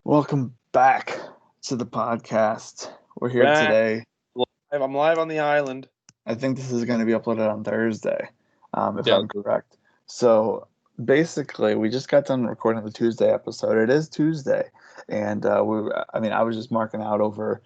Welcome back to the podcast. We're here Back today. live. I'm live on the island. I think this is going to be uploaded on Thursday, if Yeah. I'm correct. So basically, we just got done recording the Tuesday episode. It is Tuesday, and I was just marking out over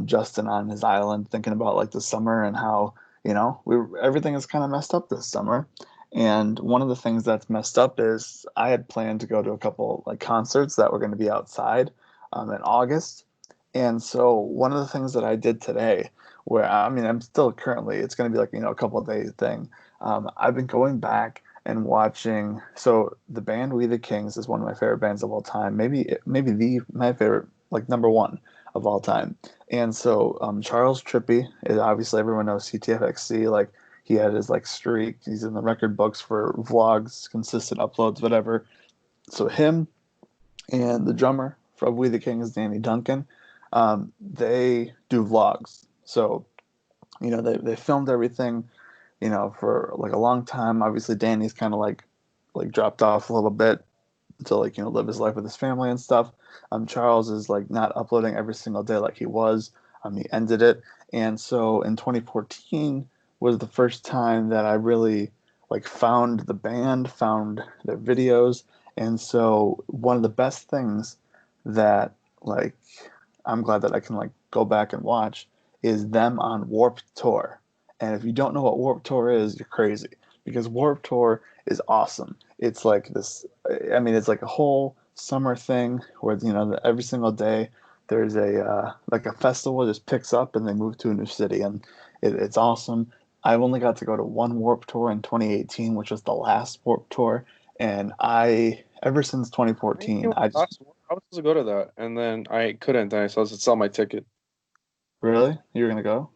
Justin on his island, thinking about like the summer and how everything is kind of messed up this summer. And one of the things that's messed up is I had planned to go to a couple like concerts that were going to be outside in August. And so one of the things that I did today, where I'm still currently, it's going to be like, a couple of days thing. I've been going back and watching. So the band We the Kings is one of my favorite bands of all time. Maybe my favorite, like number one of all time. And so Charles Trippy is obviously everyone knows CTFXC. Like he had his like streak. He's in the record books for vlogs, consistent uploads, whatever. So him and the drummer from We the Kings, Danny Duncan, they do vlogs. So they filmed everything for like a long time. Obviously, Danny's kind of like dropped off a little bit to like live his life with his family and stuff. Charles is like not uploading every single day like he was. He ended it, and so in 2014 was the first time that I really like found the band, found their videos, and so one of the best things that like I'm glad that I can like go back and watch is them on Warped Tour. And if you don't know what Warped Tour is, you're crazy because Warped Tour is awesome. It's like this, it's like a whole summer thing where, every single day there's like a festival just picks up and they move to a new city. And it's awesome. I've only got to go to one Warped Tour in 2018, which was the last Warped Tour. And ever since I didn't 2014, even I was supposed to go to that, and then I couldn't, and I supposed to sell my ticket. really? You're going to go?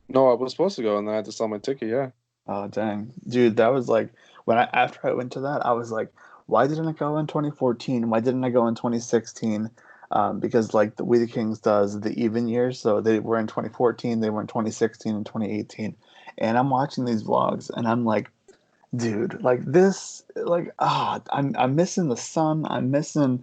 No, I was supposed to go, and then I had to sell my ticket. Yeah. Oh dang, dude, that was like after I went to that, I was like, why didn't I go in 2014? Why didn't I go in 2016? Because like the We the Kings does the even years, so they were in 2014, they were in 2016 and 2018, and I'm watching these vlogs and I'm like, dude, like this, like I'm missing the sun. I'm missing,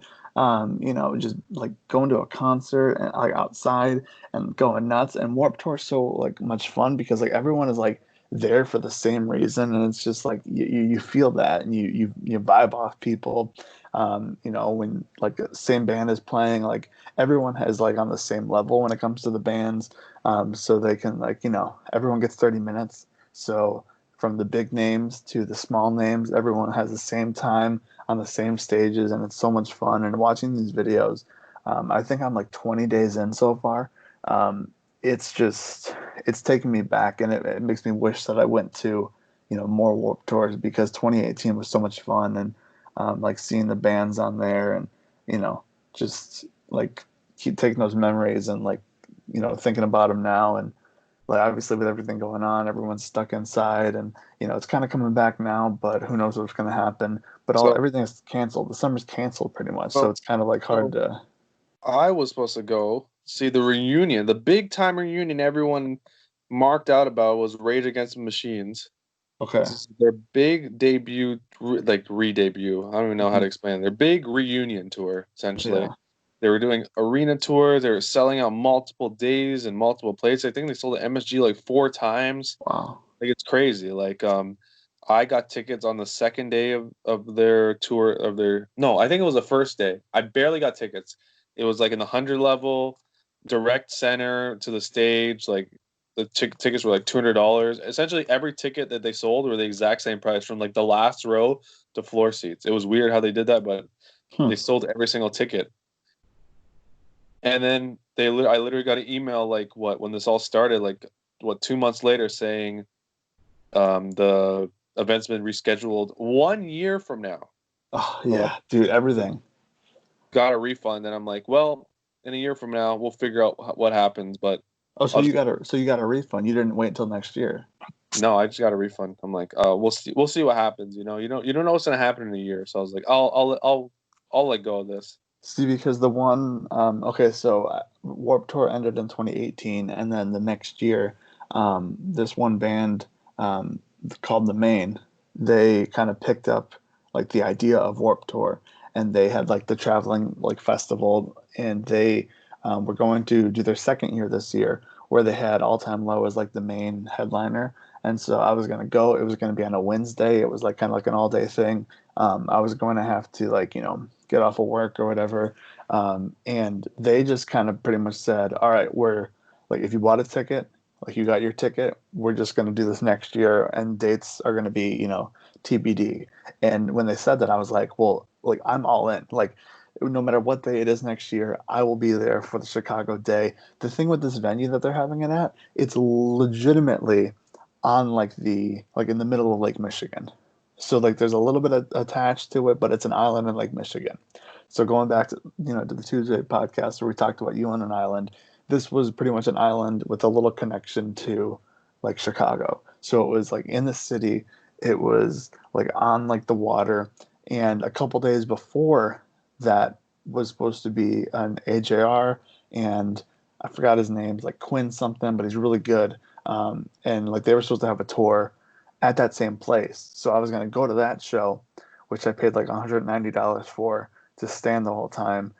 just like going to a concert and like outside and going nuts. And Warped Tour is so like much fun because like everyone is like there for the same reason, and it's just like you feel that and you vibe off people. When like the same band is playing, like everyone has like on the same level when it comes to the bands, so they can like everyone gets 30 minutes. So from the big names to the small names. Everyone has the same time on the same stages, and it's so much fun. And watching these videos, I think I'm like 20 days in so far. It's taking me back, and it makes me wish that I went to, more Warped Tours because 2018 was so much fun, and like seeing the bands on there, and just like keep taking those memories and like thinking about them now and like obviously with everything going on, everyone's stuck inside, and it's kind of coming back now, but who knows what's going to happen. But all So, everything's canceled. The summer's canceled pretty much, so so, it's kind of like hard so to. I was supposed to go see the reunion, the big time reunion everyone marked out about was Rage Against the Machines. Okay. This is their big debut, like re-debut. I don't even know how Hmm. to explain it. Their big reunion tour, essentially. Yeah. They were doing arena tours. They were selling out multiple days and multiple places. I think they sold the MSG like 4 times. Wow. Like it's crazy. I got tickets on the second day of their tour of their. No, I think it was the first day. I barely got tickets. It was like in the 100 level, direct center to the stage. Like the tickets were like $200. Essentially, every ticket that they sold were the exact same price from like the last row to floor seats. It was weird how they did that, but Hmm. they sold every single ticket. And then I literally got an email like what when this all started, like what 2 months later saying the event's been rescheduled 1 year from now. Oh I'm like, yeah, dude. Everything. got a refund, and I'm like, well, in a year from now we'll figure out what happens. But Oh, I'll just so you got a refund. You didn't wait until next year. no, I just got a refund. I'm like, we'll see what happens. You don't know what's gonna happen in a year. So I was like, I'll let go of this. See, because the one, okay, so Warped Tour ended in 2018, and then the next year, this one band called The Main, they kind of picked up like the idea of Warped Tour, and they had like the traveling like festival, and they were going to do their second year this year, where they had All Time Low as like the main headliner. And so I was gonna go. It was gonna be on a Wednesday. It was like kind of like an all day thing. I was going to have to like get off of work or whatever, and they just kind of pretty much said, all right, we're like, if you bought a ticket, like you got your ticket, we're just going to do this next year, and dates are going to be TBD. And when they said that, I was like, well, like I'm all in. Like no matter what day it is next year, I will be there for the Chicago day. The thing with this venue that they're having it at, it's legitimately on like in the middle of Lake Michigan. So like there's a little bit attached to it, but it's an island in Lake Michigan. So going back to to the Tuesday podcast where we talked about you on an island, this was pretty much an island with a little connection to like Chicago. So it was like in the city, it was like on like the water, and a couple days before that was supposed to be an AJR, and I forgot his name, like Quinn something, but he's really good. And like they were supposed to have a tour at that same place. So I was going to go to that show, which I paid like $190 for to stand the whole time,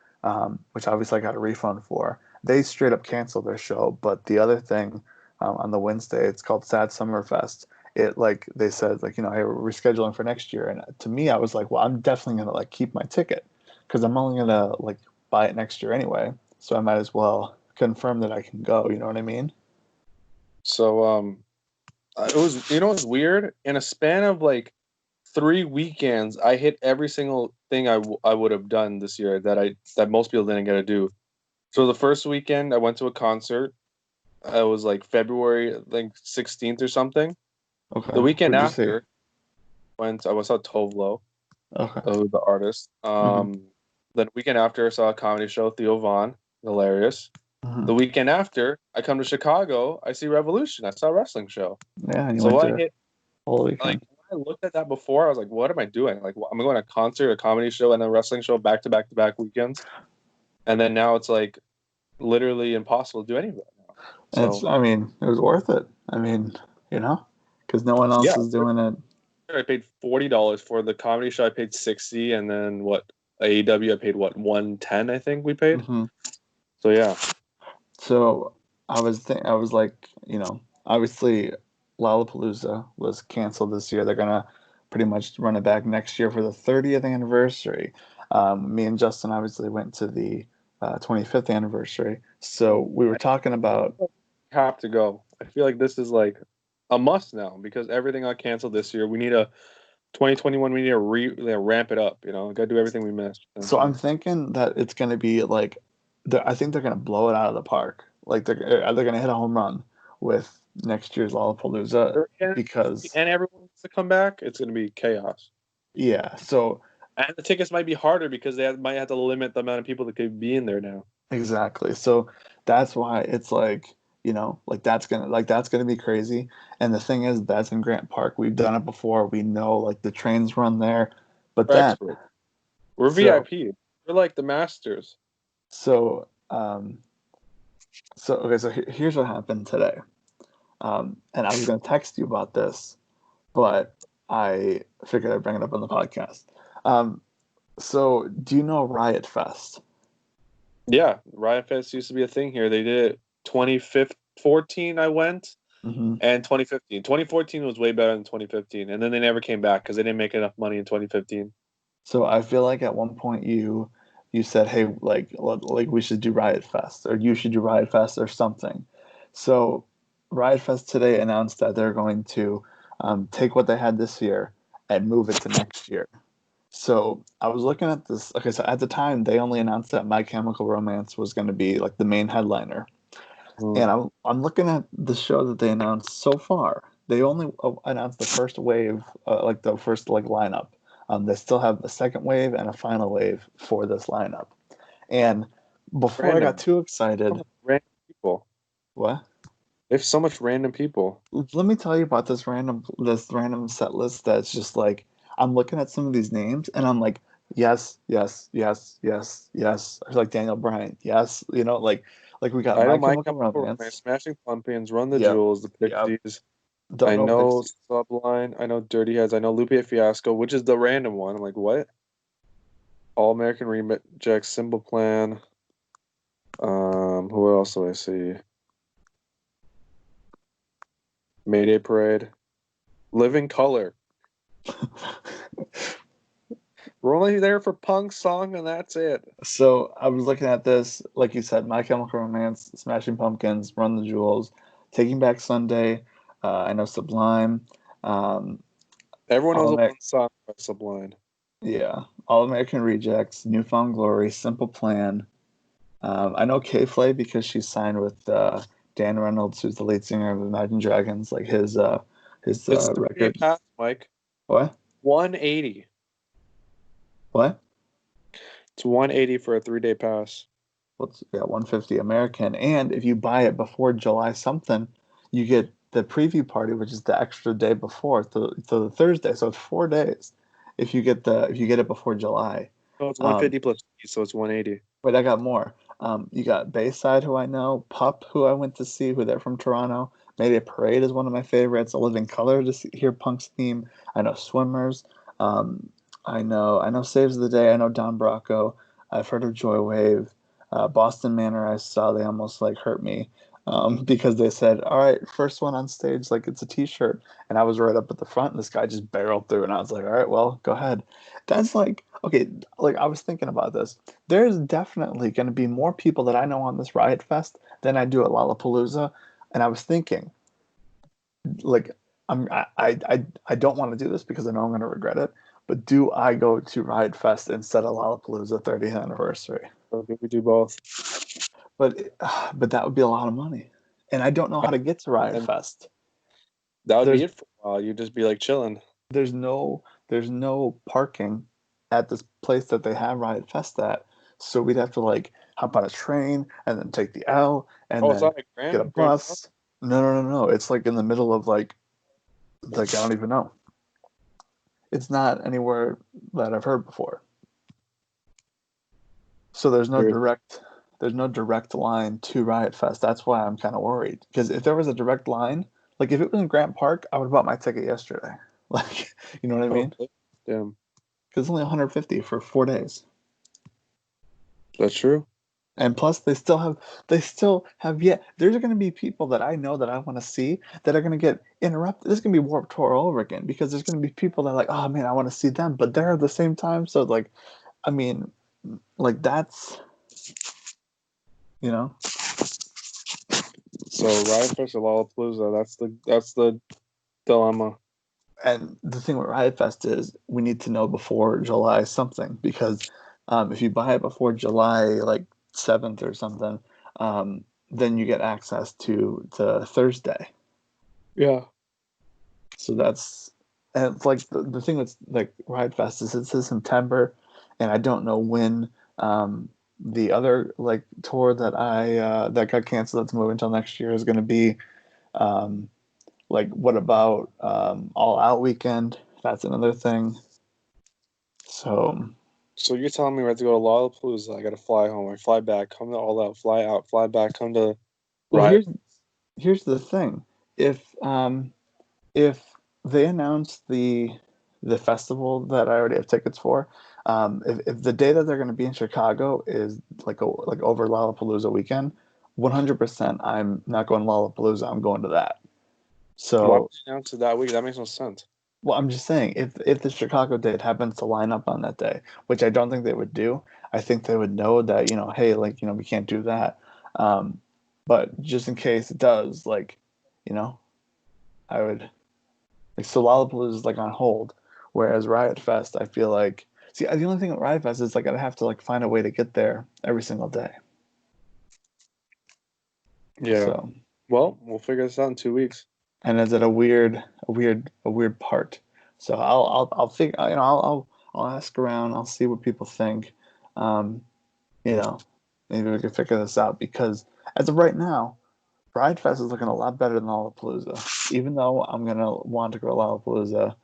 which obviously I got a refund for. They straight up canceled their show, but the other thing on the Wednesday, it's called Sad Summerfest. It like they said like hey, we're rescheduling for next year, and to me I was like, well, I'm definitely gonna like keep my ticket because I'm only gonna like buy it next year anyway, so I might as well confirm that I can go. You know what I mean? So it was it's weird. In a span of like 3 weekends, I hit every single thing I would have done this year that most people didn't get to do. So the first weekend I went to a concert. It was like February like 16th or something. The Okay. weekend What'd you see? after I saw Tovlo, Okay. the artist. Mm-hmm. Then the weekend after I saw a comedy show, Theo Vaughn, hilarious. Mm-hmm. The weekend after I come to Chicago, I see Revolution. I saw a wrestling show. Yeah, and you went So I to hit whole like weekend. when I looked at that before, I was like, what am I doing? Like I'm going to a concert, a comedy show, and a wrestling show back to back to back weekends. And then now it's like literally impossible to do any of that now. It's, So I mean, it was worth it. I mean, because no one else yeah, is doing it. I paid $40 for the comedy show. I paid 60, and then what AEW I paid what 110. I think we paid. Hmm. So yeah, So I was like, obviously Lollapalooza was canceled this year. They're gonna pretty much run it back next year for the 30th anniversary. Me and Justin obviously went to the 25th anniversary. So we were I talking about, have to go. I feel like this is like a must now because everything got canceled this year. We need a 2021. We need to ramp it up. Got to do everything we missed. so Essentially. I'm thinking that it's gonna be like, I think they're gonna blow it out of the park. Like they're gonna hit a home run with next year's Lollapalooza because And everyone wants to come back. It's going to be chaos. yeah. So And the tickets might be harder because might have to limit the amount of people that could be in there now. exactly. So that's why it's like, like that's gonna be crazy. And the thing is, that's in Grant Park. We've done it before. We know like the trains run there. But We're then experts. We're so VIP. We're like the masters. so okay, so here's what happened today. And I was gonna text you about this, but I figured I'd bring it up on the podcast. Um, so do you know Riot Fest? Yeah, Riot Fest used to be a thing here. They did it 2014. I went Hmm. and 2015. 2014 was way better than 2015, and then they never came back because they didn't make enough money in 2015. So I feel like at one point you said, "Hey, like we should do Riot Fest, or you should do Riot Fest, or something." So Riot Fest today announced that they're going to take what they had this year and move it to next year. So I was looking at this. Okay, so at the time they only announced that My Chemical Romance was going to be like the main headliner, Mm. and I'm looking at the show that they announced so far. They only announced the first wave, like the first like lineup. They still have a second wave and a final wave for this lineup. And before I got Random. too excited, Random people. what? There's so much random people. Let me tell you about this random set list that's just like I'm looking at some of these names and I'm like, yes, yes, yes, yes, yes. Or like Daniel Bryan, yes. Like we got I know My My Chemical Chemical Romance, Romance. Smashing Pumpkins, Run the Yep, Jewels, the yep. Pixies. Don't I know know Pixies. Sublime. I know Dirty Heads. I know Lupe Fiasco, which is the random one. I'm like, what? All American Rejects, Simple Plan. Who else do I see? Mayday Parade. Living Color. We're only there for Punk song and that's it. So I was looking at this, like you said, My Chemical Romance, Smashing Pumpkins, Run the Jewels, Taking Back Sunday. I know Sublime. Um, Everyone All knows Amer- one song by Sublime. yeah, All American Rejects, Newfound Glory, Simple Plan. I know K-Flay because she's signed with Dan Reynolds, who's the lead singer of Imagine Dragons. Like his It's 3 day record. pass, Mike. What? 180. What? It's 180 for a 3 day pass. What's yeah, 150 American. And if you buy it before July something, you get the preview party, which is the extra day before, so the Thursday. So it's 4 days if you get it before July. No, it's Um, 150 plus fees, so it's 180. Wait, I got more. You got Bayside, who I know, Pup, who I went to see, who they're from Toronto. Maybe a Parade is one of my favorites. A Living Color to hear Punk's theme. I know Swimmers. Um, I know Saves the Day. I know Don Bracco. I've heard of Joywave. Boston Manor. I saw they almost like hurt me because they said, "All right, first one on stage, like it's a T-shirt," and I was right up at the front, and this guy just barreled through, and I was like, "All right, well, go ahead." That's like okay. Like I was thinking about this, there's definitely going to be more people that I know on this Riot Fest than I do at Lollapalooza. And I was thinking, like, I don't want to do this because I know I'm going to regret it. But do I go to Riot Fest instead of Lollapalooza 30th anniversary? So I think we do both. But but that would be a lot of money, and I don't know how to get to Riot And Fest. that would be There's it for a while. You'd just be like chilling. there's no parking at this place that they have Riot Fest at. So we'd have to like hop on a train and then take the L and Oh, it's then not like get a Grand Park? bus. No. It's like in the middle of like I don't even know. It's not anywhere that I've heard before. So Weird. there's no direct line to Riot Fest. That's why I'm kind of worried. Because if there was a direct line, like if it was in Grant Park, I would have bought my ticket yesterday. Like, you know what I Oh, mean? really? Damn. Because it's only 150 for 4 days. That's true. And plus, they still have yet. There's going to be people that I know that I want to see that are going to get interrupted. This is going to be Warped Tour all over again because there's going to be people that are like, oh man, I want to see them, but they're at the same time. So like, I mean, like that's you know. So Riot Fest or Lollapalooza, that's the dilemma. And the thing with Riot Fest is we need to know before July something because if you buy it before July like 7th or something, then you get access to Thursday. Yeah. So that's and it's like the thing that's like Riot Fest is it's in September, and I don't know when the other like tour that I that got canceled that's moving until next year is going to be. Um, like what about All Out Weekend? That's another thing. So So you're telling me we have to go to Lollapalooza? I got to fly home. I fly back, come to All Out, fly out, fly back, come to well, Riot. here's the thing. If they announce the festival that I already have tickets for, if the day that they're going to be in Chicago is like over Lollapalooza weekend, 100% I'm not going to Lollapalooza. I'm going to that. Why would So, they announce it that week? That makes no sense. well, I'm just saying if the Chicago date happens to line up on that day, which I don't think they would do, I think they would know that hey, like we can't do that. Um, but just in case it does, like, you know, I would. Like so Lollapalooza is like on hold, whereas Riot Fest, I feel like see the only thing with Riot Fest is like I'd have to like find a way to get there every single day. Yeah. So Well, we'll figure this out in 2 weeks. and is it a weird part. So I'll figure I'll ask around. I'll see what people think. Um, you know, maybe we can figure this out because as of right now, Riot Fest is looking a lot better than Lollapalooza. Even though I'm gonna want to go to Lollapalooza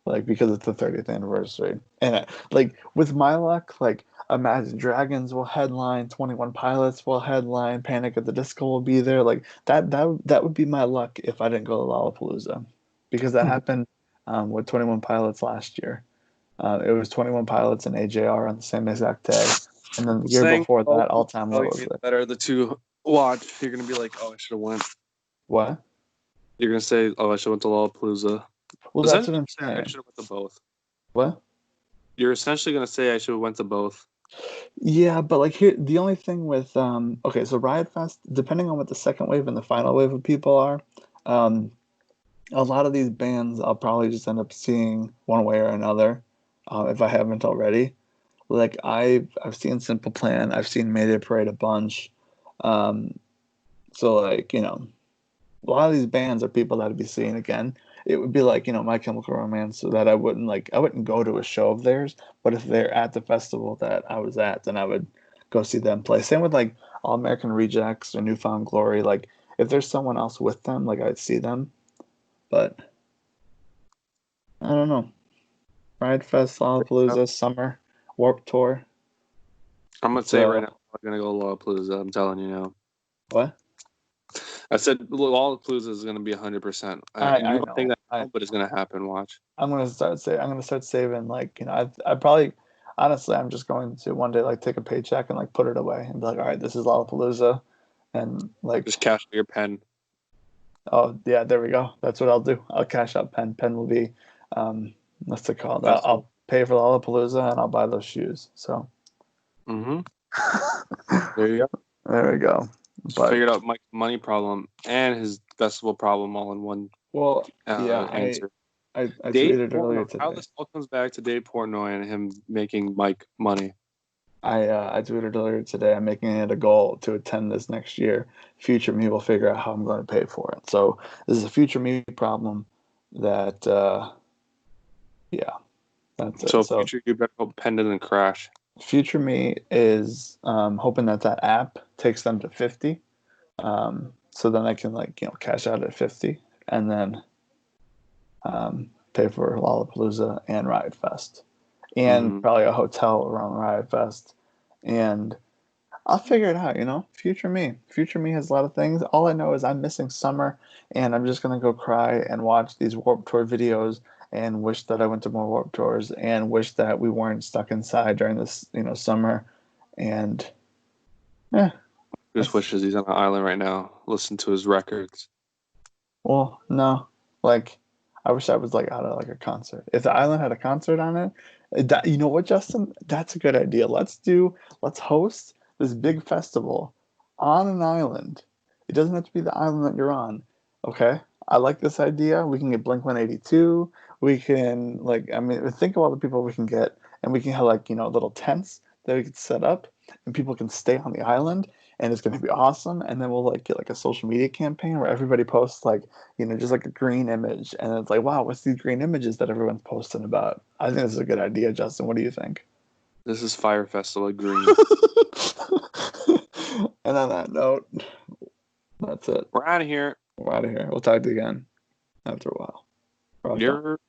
like because it's the 30th anniversary. And like with my luck, like Imagine Dragons will headline, 21 Pilots will headline, Panic at the Disco will be there. Like that would be my luck if I didn't go to Lollapalooza, because that happened with 21 Pilots last year. It was 21 Pilots and AJR on the same exact day. And then the year Saying before oh, that, all-time low probably was be the like, better of the two watch. You're gonna be like, oh, I should have went. what? You're gonna say, oh, I should have went to Lollapalooza. Well, that's what Essentially, I'm I saying. should have went to both. What? You're essentially gonna say I should have went to both. Yeah, but like here, the only thing with okay, so Riot Fest, depending on what the second wave and the final wave of people are, um, a lot of these bands I'll probably just end up seeing one way or another, if I haven't already. Like I've seen Simple Plan, I've seen Mayday Parade a bunch, um, so like a lot of these bands are people that I'd be seeing again. It would be like, My Chemical Romance, so that I wouldn't go to a show of theirs, but if they're at the festival that I was at, then I would go see them play. Same with like All American Rejects or Newfound Glory. Like if there's someone else with them, like I'd see them. But I don't know. Riot Fest, Lollapalooza, Summer, Warped Tour. I'm gonna It's say right now, I'm gonna go Lollapalooza. I'm telling you now. what? I said Lollapalooza is gonna be 100%. You I don't think know. that now, but it's gonna happen. Watch. I'm gonna start saving like I probably honestly I'm just going to one day like take a paycheck and like put it away and be like, all right, this is Lollapalooza, and like, Just cash out your pen. oh yeah, there we go. That's what I'll do. I'll cash out Pen. Pen will be what's it called? I'll Festival. pay for Lollapalooza and I'll buy those shoes. So Mm-hmm. There you go. there we go. Just But figured out Mike's money problem and his festival problem all in one well, yeah, answer. I Dave tweeted earlier Portnoy. How today. this all comes back to Dave Portnoy and him making Mike money. I tweeted earlier today. I'm making it a goal to attend this next year. Future me will figure out how I'm going to pay for it. So this is a future me problem. That yeah, that's it. So So future, you better hope Penn doesn't crash. future me is hoping that that app takes them to 50. So then I can like cash out at 50 and then pay for Lollapalooza and Riot Fest and Mm-hmm. probably a hotel around Riot Fest and I'll figure it out, Future me. Future me has a lot of things. All I know is I'm missing summer and I'm just gonna go cry and watch these Warped Tour videos and wish that I went to more Warped Tours and wish that we weren't stuck inside during this, summer. And yeah, Just that's wishes he's on an island right now. Listen to his records. well, no. Like I wish I was like out of like a concert. If the island had a concert on it, you know what, Justin? That's a good idea. Let's host this big festival on an island. It doesn't have to be the island that you're on. Okay? I like this idea. We can get Blink 182. We can like I mean think of all the people we can get and we can have like, little tents that we could set up and people can stay on the island and it's going to be awesome and then we'll like get like a social media campaign where everybody posts like just like a green image. And it's like, wow, what's these green images that everyone's posting about? I think this is a good idea, Justin. What do you think? This is Fire Festival Green. And on that note, that's it. We're out of here. We're out of here. We'll talk to you again after a while. Rock on. You're